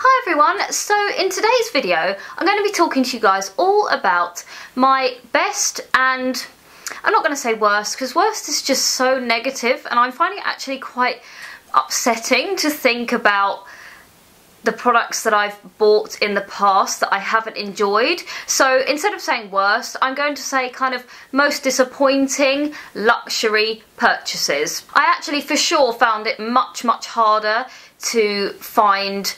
Hi everyone, so in today's video I'm going to be talking to you guys all about my best and I'm not going to say worst because worst is just so negative and I'm finding it actually quite upsetting to think about the products that I've bought in the past that I haven't enjoyed. So instead of saying worst, I'm going to say kind of most disappointing luxury purchases. I actually for sure found it much harder to find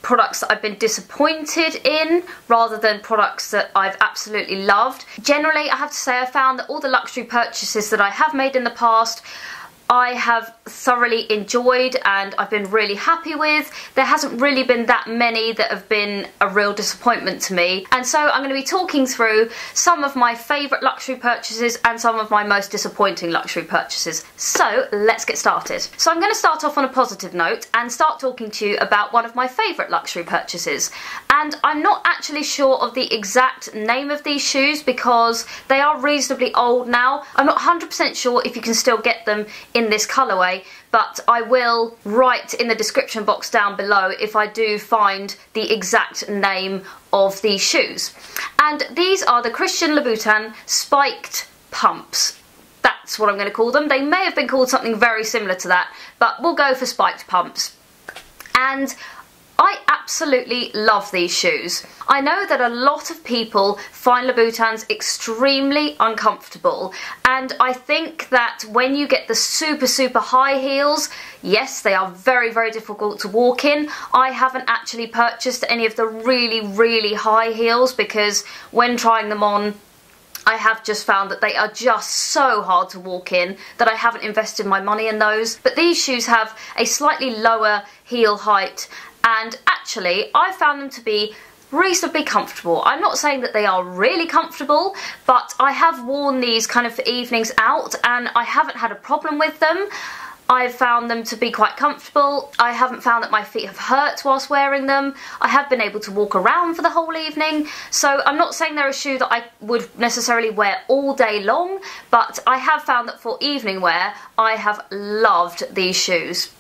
products that I've been disappointed in rather than products that I've absolutely loved. Generally, I have to say I found that all the luxury purchases that I have made in the past I have thoroughly enjoyed and I've been really happy with. There hasn't really been that many that have been a real disappointment to me. And so I'm going to be talking through some of my favourite luxury purchases and some of my most disappointing luxury purchases. So let's get started. So I'm going to start off on a positive note and start talking to you about one of my favourite luxury purchases. And I'm not actually sure of the exact name of these shoes because they are reasonably old now. I'm not 100% sure if you can still get them in this colourway, but I will write in the description box down below if I do find the exact name of these shoes. And these are the Christian Louboutin spiked pumps. That's what I'm going to call them. They may have been called something very similar to that, but we'll go for spiked pumps. And I absolutely love these shoes. I know that a lot of people find Louboutins extremely uncomfortable, and I think that when you get the super high heels, yes, they are very difficult to walk in. I haven't actually purchased any of the really high heels because when trying them on, I have just found that they are just so hard to walk in that I haven't invested my money in those. But these shoes have a slightly lower heel height and actually I found them to be reasonably comfortable. I'm not saying that they are really comfortable, but I have worn these kind of for evenings out and I haven't had a problem with them. I've found them to be quite comfortable. I haven't found that my feet have hurt whilst wearing them. I have been able to walk around for the whole evening. So I'm not saying they're a shoe that I would necessarily wear all day long, but I have found that for evening wear, I have loved these shoes.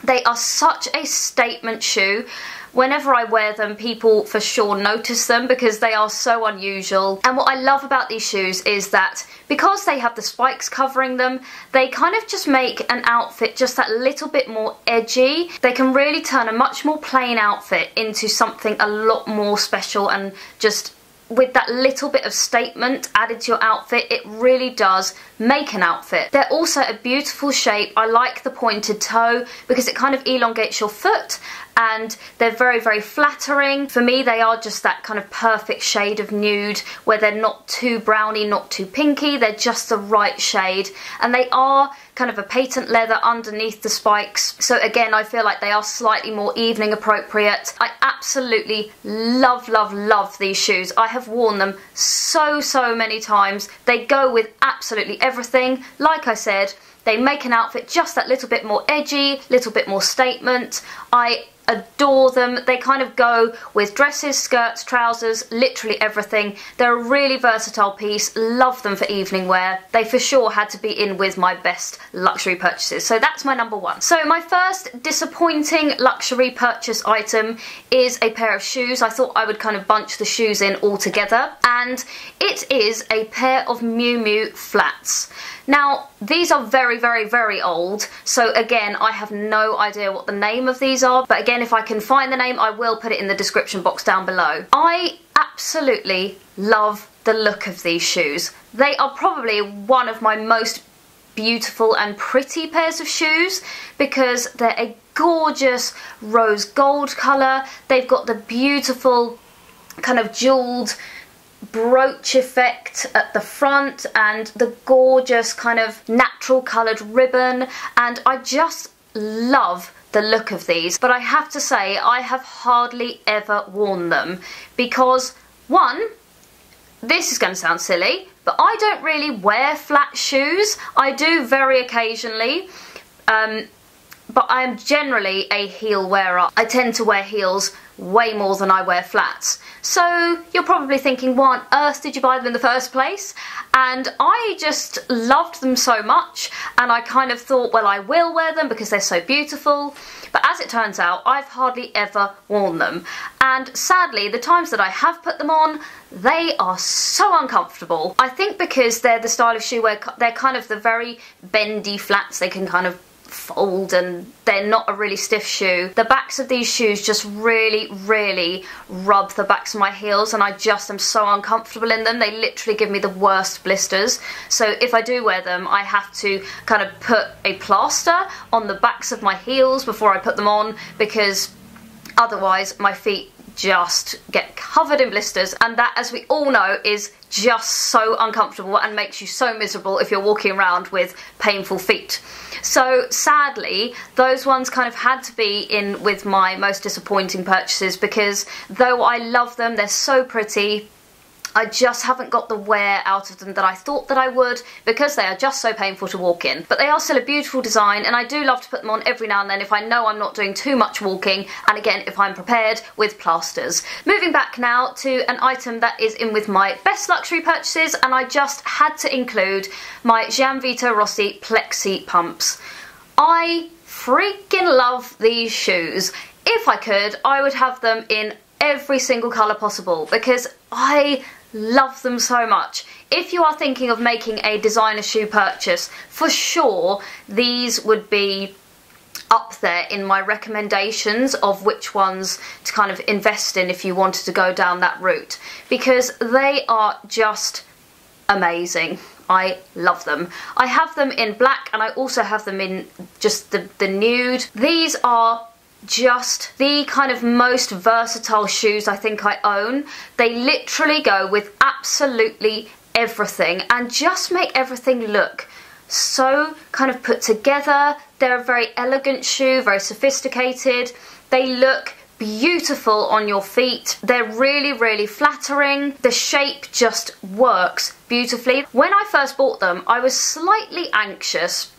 They are such a statement shoe. Whenever I wear them, people for sure notice them because they are so unusual. And what I love about these shoes is that because they have the spikes covering them, they kind of just make an outfit just that little bit more edgy. They can really turn a much more plain outfit into something a lot more special, and just with that little bit of statement added to your outfit, it really does make an outfit. They're also a beautiful shape. I like the pointed toe because it kind of elongates your foot, and they're very flattering. For me, they are just that kind of perfect shade of nude where they're not too browny, not too pinky, they're just the right shade, and they are kind of a patent leather underneath the spikes, so again I feel like they are slightly more evening appropriate. I absolutely love these shoes. I have worn them so many times. They go with absolutely everything. Like I said, they make an outfit just that little bit more edgy, little bit more statement. I adore them. They kind of go with dresses, skirts, trousers, literally everything. They're a really versatile piece. Love them for evening wear. They for sure had to be in with my best luxury purchases. So that's my number one. So my first disappointing luxury purchase item is a pair of shoes. I thought I would kind of bunch the shoes in all together, and it is a pair of Miu Miu flats. Now, these are very old, so again, I have no idea what the name of these are, but again, if I can find the name, I will put it in the description box down below. I absolutely love the look of these shoes. They are probably one of my most beautiful and pretty pairs of shoes because they're a gorgeous rose gold colour. They've got the beautiful kind of jewelled brooch effect at the front and the gorgeous kind of natural coloured ribbon, and I just love the look of these. But I have to say I have hardly ever worn them because, one, this is going to sound silly, but I don't really wear flat shoes. I do very occasionally, but I am generally a heel wearer. I tend to wear heels way more than I wear flats. So you're probably thinking, why on earth did you buy them in the first place? And I just loved them so much, and I kind of thought, well, I will wear them because they're so beautiful. But as it turns out, I've hardly ever worn them. And sadly, the times that I have put them on, they are so uncomfortable. I think because they're the style of shoe where they're kind of the very bendy flats, they can kind of fold, and they're not a really stiff shoe. The backs of these shoes just really rub the backs of my heels, and I just am so uncomfortable in them. They literally give me the worst blisters. So if I do wear them, I have to kind of put a plaster on the backs of my heels before I put them on, because otherwise my feet just get covered in blisters, and that, as we all know, is just so uncomfortable and makes you so miserable if you're walking around with painful feet. So sadly, those ones kind of had to be in with my most disappointing purchases, because though I love them, they're so pretty, I just haven't got the wear out of them that I thought that I would, because they are just so painful to walk in. But they are still a beautiful design, and I do love to put them on every now and then if I know I'm not doing too much walking, and again, if I'm prepared with plasters. Moving back now to an item that is in with my best luxury purchases, and I just had to include my Gianvito Rossi Plexi pumps. I freaking love these shoes. If I could, I would have them in every single colour possible, because I love them so much. If you are thinking of making a designer shoe purchase, for sure these would be up there in my recommendations of which ones to kind of invest in if you wanted to go down that route, because they are just amazing. I love them. I have them in black, and I also have them in just the nude. These are just the kind of most versatile shoes I think I own. They literally go with absolutely everything and just make everything look so kind of put together. They're a very elegant shoe, very sophisticated. They look beautiful on your feet. They're really flattering. The shape just works beautifully. When I first bought them, I was slightly anxious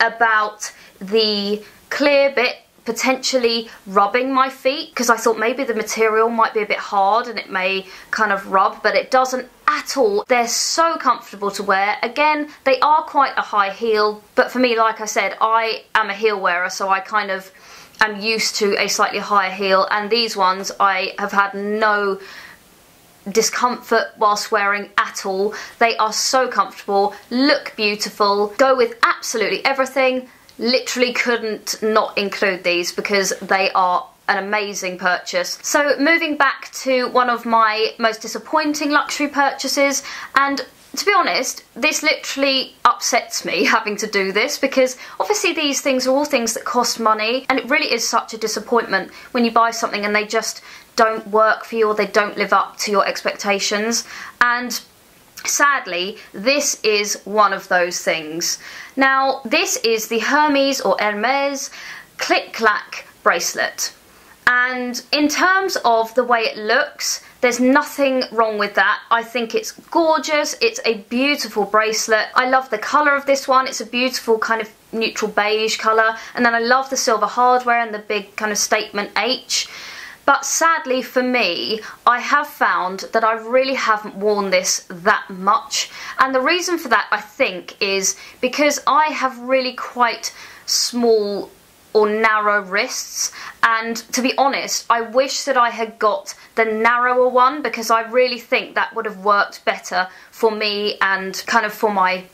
about the clear bit potentially rubbing my feet, because I thought maybe the material might be a bit hard and it may kind of rub, but it doesn't at all. They're so comfortable to wear. Again, they are quite a high heel, but for me, like I said, I am a heel wearer, so I kind of am used to a slightly higher heel, and these ones I have had no discomfort whilst wearing at all. They are so comfortable, look beautiful, go with absolutely everything. Literally couldn't not include these because they are an amazing purchase. So moving back to one of my most disappointing luxury purchases, and to be honest, this literally upsets me having to do this, because obviously these things are all things that cost money, and it really is such a disappointment when you buy something and they just don't work for you, or they don't live up to your expectations. And sadly, this is one of those things. Now, this is the Hermes or Hermes Clic-Clac bracelet. And in terms of the way it looks, there's nothing wrong with that. I think it's gorgeous. It's a beautiful bracelet. I love the colour of this one. It's a beautiful kind of neutral beige colour. And then I love the silver hardware and the big kind of statement H. But sadly for me, I have found that I really haven't worn this that much. And the reason for that, I think, is because I have really quite small or narrow wrists, and to be honest, I wish that I had got the narrower one, because I really think that would have worked better for me and kind of for my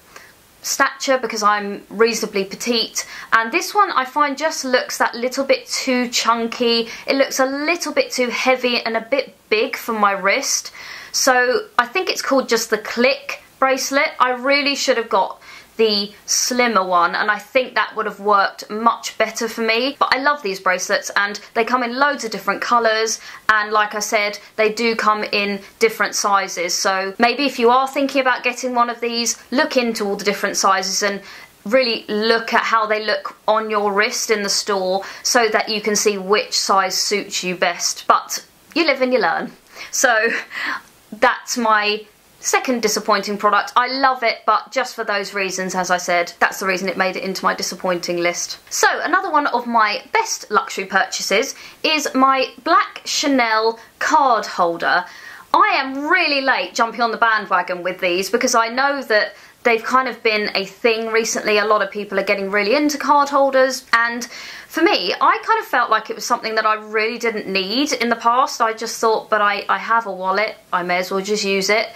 stature, because I'm reasonably petite. And this one I find just looks that little bit too chunky. It looks a little bit too heavy and a bit big for my wrist. So I think it's called just the Clic bracelet. I really should have got the slimmer one, and I think that would have worked much better for me. But I love these bracelets, and they come in loads of different colours, and like I said, they do come in different sizes. So maybe if you are thinking about getting one of these, look into all the different sizes and really look at how they look on your wrist in the store, so that you can see which size suits you best. But you live and you learn. So that's my second disappointing product. I love it, but just for those reasons, as I said, that's the reason it made it into my disappointing list. So another one of my best luxury purchases is my black Chanel card holder. I am really late jumping on the bandwagon with these because I know that they've kind of been a thing recently. A lot of people are getting really into card holders, and for me, I kind of felt like it was something that I really didn't need in the past. I just thought, but I have a wallet, I may as well just use it.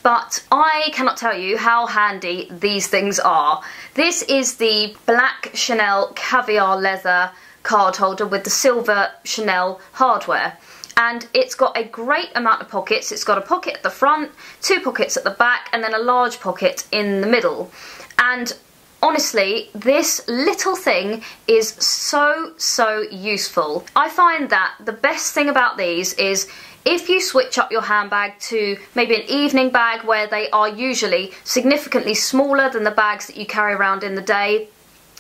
But I cannot tell you how handy these things are. This is the black Chanel Caviar leather card holder with the silver Chanel hardware. And it's got a great amount of pockets. It's got a pocket at the front, 2 pockets at the back, and then a large pocket in the middle. And honestly, this little thing is so useful. I find that the best thing about these is if you switch up your handbag to maybe an evening bag where they are usually significantly smaller than the bags that you carry around in the day,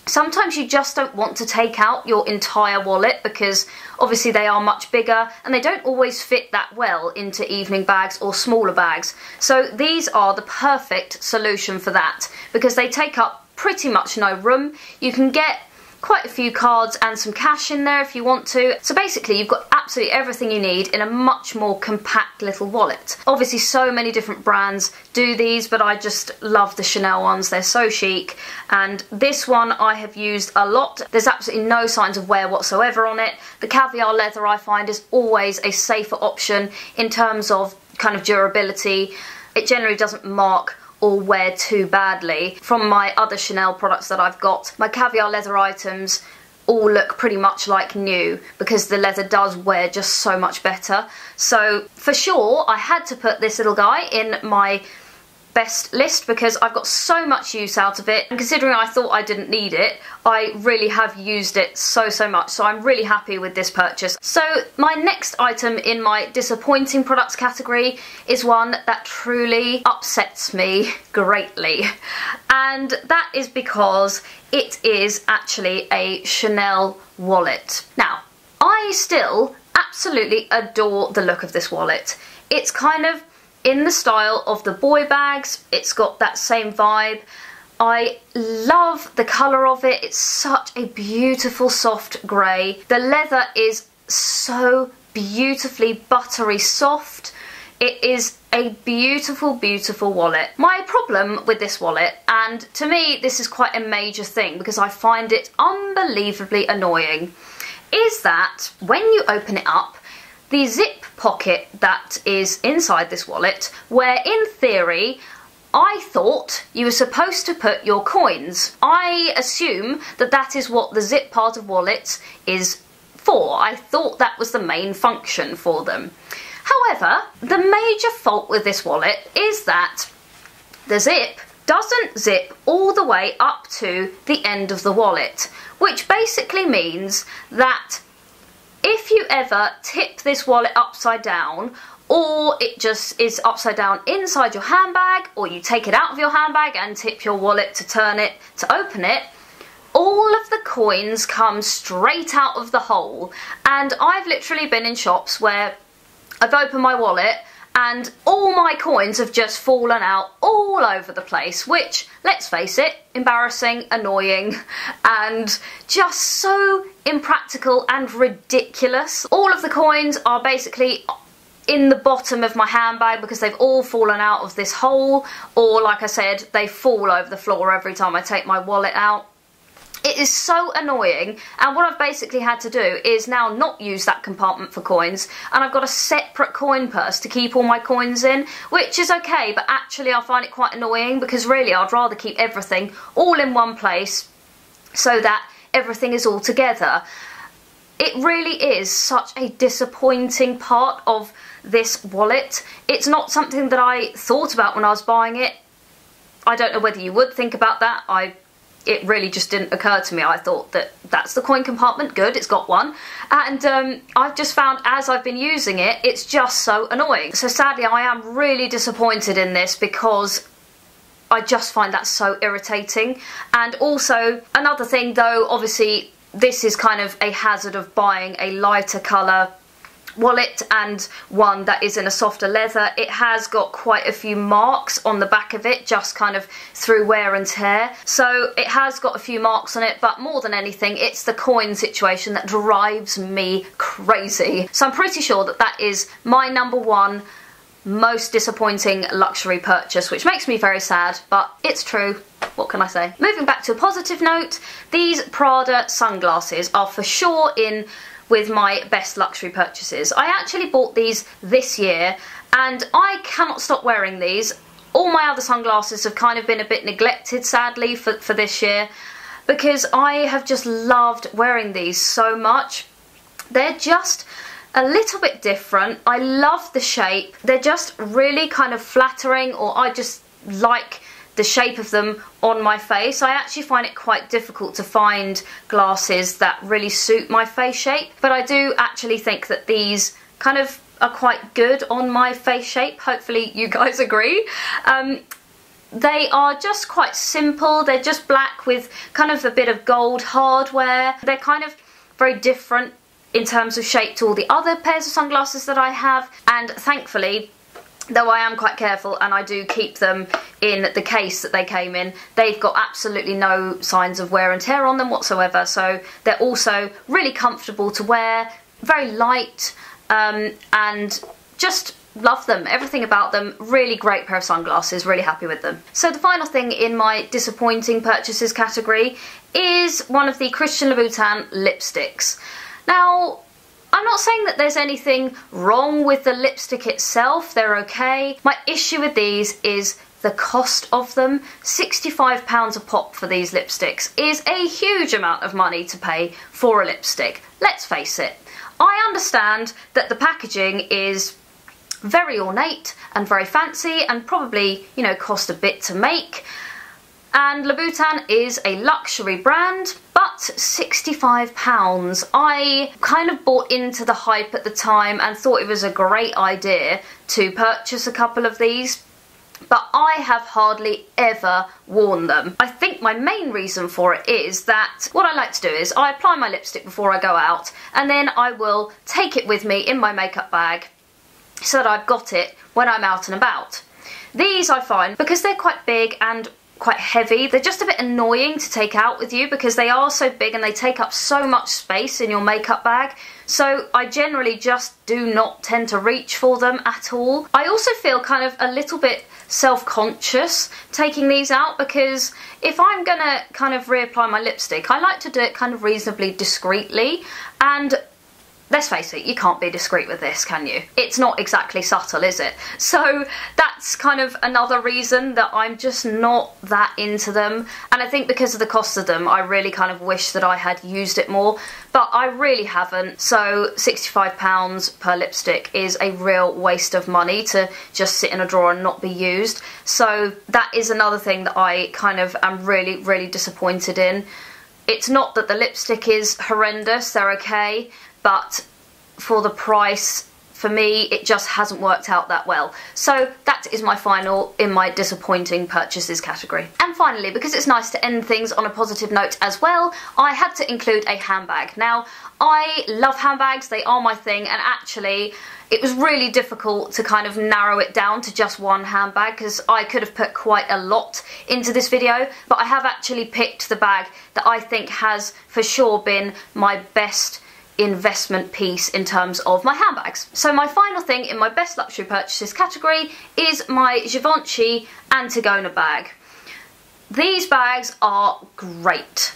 sometimes you just don't want to take out your entire wallet because obviously they are much bigger and they don't always fit that well into evening bags or smaller bags. So these are the perfect solution for that because they take up pretty much no room. You can get quite a few cards and some cash in there if you want to. So basically you've got absolutely everything you need in a much more compact little wallet. Obviously so many different brands do these, but I just love the Chanel ones. They're so chic, and this one I have used a lot. There's absolutely no signs of wear whatsoever on it. The Caviar leather I find is always a safer option in terms of kind of durability. It generally doesn't mark or wear too badly. From my other Chanel products that I've got, my Caviar leather items all look pretty much like new because the leather does wear just so much better. So for sure I had to put this little guy in my best list because I've got so much use out of it, and considering I thought I didn't need it, I really have used it so much, so I'm really happy with this purchase. So my next item in my disappointing products category is one that truly upsets me greatly, and that is because it is actually a Chanel wallet. Now, I still absolutely adore the look of this wallet. It's kind of in the style of the boy bags. It's got that same vibe. I love the colour of it. It's such a beautiful soft grey. The leather is so beautifully buttery soft. It is a beautiful wallet. My problem with this wallet, and to me this is quite a major thing because I find it unbelievably annoying, is that when you open it up, the zip pocket that is inside this wallet, where in theory I thought you were supposed to put your coins. I assume that that is what the zip part of wallets is for. I thought that was the main function for them. However, the major fault with this wallet is that the zip doesn't zip all the way up to the end of the wallet, which basically means that if you ever tip this wallet upside down, or it just is upside down inside your handbag, or you take it out of your handbag and tip your wallet to turn it to open it, all of the coins come straight out of the hole. And I've literally been in shops where I've opened my wallet and all my coins have just fallen out all over the place, which, let's face it, embarrassing, annoying, and just so impractical and ridiculous. All of the coins are basically in the bottom of my handbag because they've all fallen out of this hole, or like I said, they fall over the floor every time I take my wallet out. It is so annoying, and what I've basically had to do is now not use that compartment for coins, and I've got a separate coin purse to keep all my coins in, which is okay, but actually I find it quite annoying because really I'd rather keep everything all in one place so that everything is all together. It really is such a disappointing part of this wallet. It's not something that I thought about when I was buying it. I don't know whether you would think about that. It really just didn't occur to me. I thought that that's the coin compartment, good, it's got one. And I've just found as I've been using it, it's just so annoying. So sadly I am really disappointed in this because I just find that so irritating. And also another thing though, obviously this is kind of a hazard of buying a lighter colour wallet and one that is in a softer leather. It has got quite a few marks on the back of it, just kind of through wear and tear. So it has got a few marks on it, but more than anything, it's the coin situation that drives me crazy. So I'm pretty sure that that is my number one most disappointing luxury purchase, which makes me very sad, but it's true. What can I say? Moving back to a positive note, these Prada sunglasses are for sure in with my best luxury purchases. I actually bought these this year and I cannot stop wearing these. All my other sunglasses have kind of been a bit neglected, sadly, for this year, because I have just loved wearing these so much. They're just a little bit different. I love the shape. They're just really kind of flattering, or I just like the shape of them on my face. I actually find it quite difficult to find glasses that really suit my face shape, but I do actually think that these kind of are quite good on my face shape. Hopefully you guys agree. They are just quite simple. They're just black with kind of a bit of gold hardware. They're kind of very different in terms of shape to all the other pairs of sunglasses that I have, and thankfully, though I am quite careful and I do keep them in the case that they came in, they've got absolutely no signs of wear and tear on them whatsoever. So they're also really comfortable to wear, very light, and just love them. Everything about them, really great pair of sunglasses, really happy with them. So the final thing in my disappointing purchases category is one of the Christian Louboutin lipsticks. Now, I'm not saying that there's anything wrong with the lipstick itself, they're okay. My issue with these is the cost of them. £65 a pop for these lipsticks is a huge amount of money to pay for a lipstick. Let's face it. I understand that the packaging is very ornate and very fancy and probably, you know, cost a bit to make. And Louboutin is a luxury brand, but £65. I kind of bought into the hype at the time and thought it was a great idea to purchase a couple of these, but I have hardly ever worn them. I think my main reason for it is that what I like to do is I apply my lipstick before I go out, and then I will take it with me in my makeup bag so that I've got it when I'm out and about. These I find, because they're quite big and quite heavy, they're just a bit annoying to take out with you because they are so big and they take up so much space in your makeup bag. So I generally just do not tend to reach for them at all. I also feel kind of a little bit self-conscious taking these out, because if I'm gonna kind of reapply my lipstick, I like to do it kind of reasonably discreetly, and let's face it, you can't be discreet with this, can you? It's not exactly subtle, is it? So that's kind of another reason that I'm just not that into them. And I think because of the cost of them, I really kind of wish that I had used it more, but I really haven't. So £65 per lipstick is a real waste of money to just sit in a drawer and not be used. So that is another thing that I kind of am really, really disappointed in. It's not that the lipstick is horrendous, they're okay, but for the price, for me, it just hasn't worked out that well. So that is my final in my disappointing purchases category. And finally, because it's nice to end things on a positive note as well, I had to include a handbag. Now, I love handbags, they are my thing, and actually it was really difficult to kind of narrow it down to just one handbag because I could have put quite a lot into this video, but I have actually picked the bag that I think has for sure been my best investment piece in terms of my handbags. So my final thing in my best luxury purchases category is my Givenchy Antigona bag. These bags are great.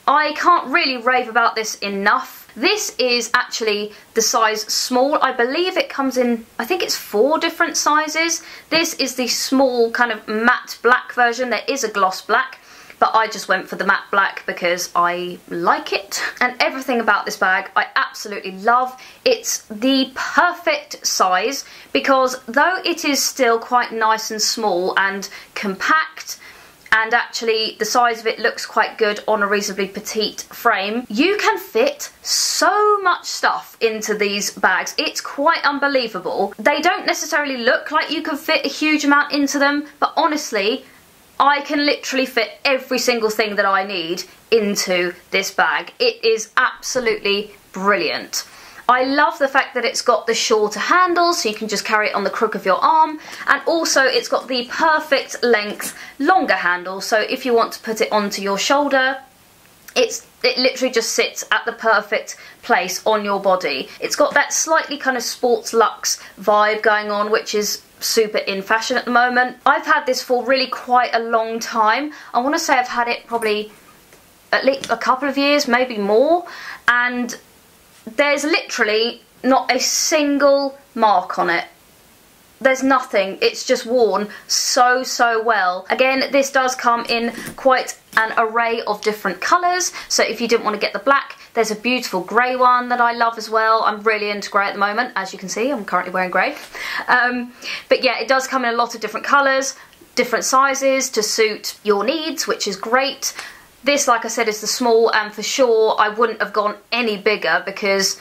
I can't really rave about this enough. This is actually the size small. I believe it comes in, I think it's 4 different sizes. This is the small kind of matte black version. There is a gloss black, but I just went for the matte black because I like it. And everything about this bag I absolutely love. It's the perfect size because though it is still quite nice and small and compact, and actually the size of it looks quite good on a reasonably petite frame, you can fit so much stuff into these bags. It's quite unbelievable. They don't necessarily look like you can fit a huge amount into them, but honestly, I can literally fit every single thing that I need into this bag. It is absolutely brilliant. I love the fact that it's got the shorter handle, so you can just carry it on the crook of your arm, and also it's got the perfect length, longer handle, so if you want to put it onto your shoulder, it literally just sits at the perfect place on your body. It's got that slightly kind of sports luxe vibe going on, which is super in fashion at the moment. I've had this for really quite a long time. I want to say I've had it probably at least a couple of years, maybe more, and there's literally not a single mark on it. There's nothing. It's just worn so well. Again, this does come in quite an array of different colours, so if you didn't want to get the black, there's a beautiful grey one that I love as well. I'm really into grey at the moment. As you can see, I'm currently wearing grey. But yeah, it does come in a lot of different colours, different sizes to suit your needs, which is great. This, like I said, is the small, and for sure I wouldn't have gone any bigger, because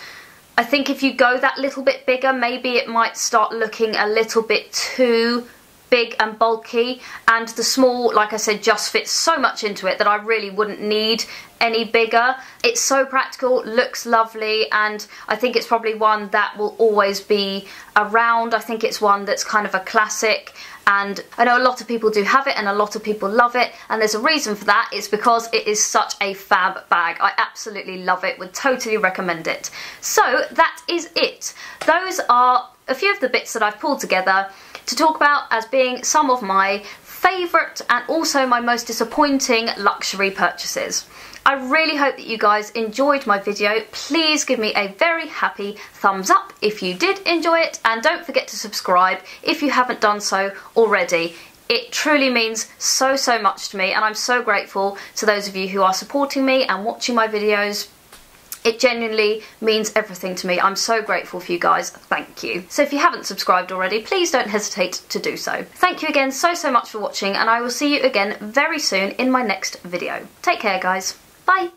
I think if you go that little bit bigger, maybe it might start looking a little bit too big and bulky, and the small, like I said, just fits so much into it that I really wouldn't need any bigger. It's so practical, looks lovely, and I think it's probably one that will always be around. I think it's one that's kind of a classic, and I know a lot of people do have it and a lot of people love it, and there's a reason for that. It's because it is such a fab bag. I absolutely love it, would totally recommend it. So that is it. Those are a few of the bits that I've pulled together to talk about as being some of my favourite and also my most disappointing luxury purchases. I really hope that you guys enjoyed my video. Please give me a very happy thumbs up if you did enjoy it, and don't forget to subscribe if you haven't done so already. It truly means so much to me, and I'm so grateful to those of you who are supporting me and watching my videos. It genuinely means everything to me. I'm so grateful for you guys. Thank you. So if you haven't subscribed already, please don't hesitate to do so. Thank you again so much for watching, and I will see you again very soon in my next video. Take care, guys. Bye.